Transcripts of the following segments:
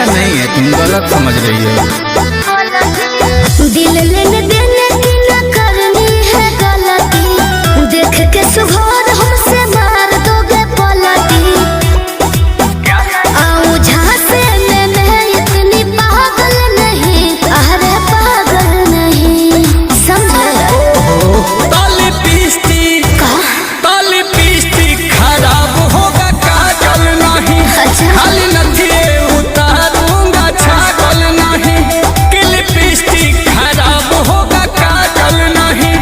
ऐसा नहीं है, तुम गलत समझ रही हो। दिल लेने देने की न करनी है गलती, देख के सुघोर हमसे मार दोगे पलटी। आऊं झांसे में मैं इतनी पागल नहीं, अरे पागल नहीं, समझे? ताली पीस्ती खराब होगा काजल नहीं, खाली नथिए उतारूंगा छागल नहीं। कि लिपस्टिक खराब होगा काजल नहीं,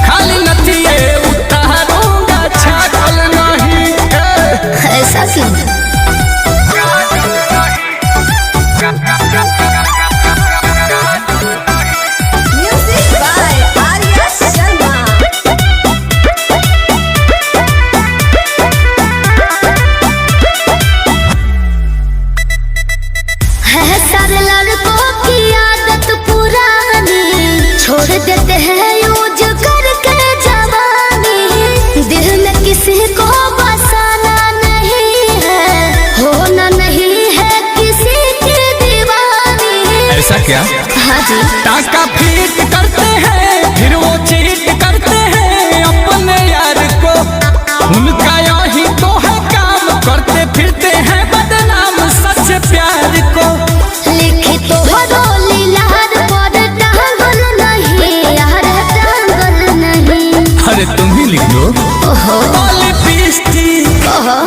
खाली नथिए उतारूंगा छागल नहीं। ऐसा क्यों? Music by Arya Sharma. है सारे लड़कों की आदत पुरानी, छोड़ देते हैं यूज करके जवानी। दिल में किसी को बसाना नहीं है, होना नहीं है किसी की दीवानी। ऐसा क्या? हाँ जी। टाका फीट करते हैं फिर वो चीट करते हैं अपने यार को, उनका यही तो है काम, करते फिरते हैं बदनाम सच प्यार को। लिखी तो रोली लहर पर टांगल नहीं, यार टांगल नहीं। अरे तुम ही लिख दो। ओहो लिपस्टिक ओहो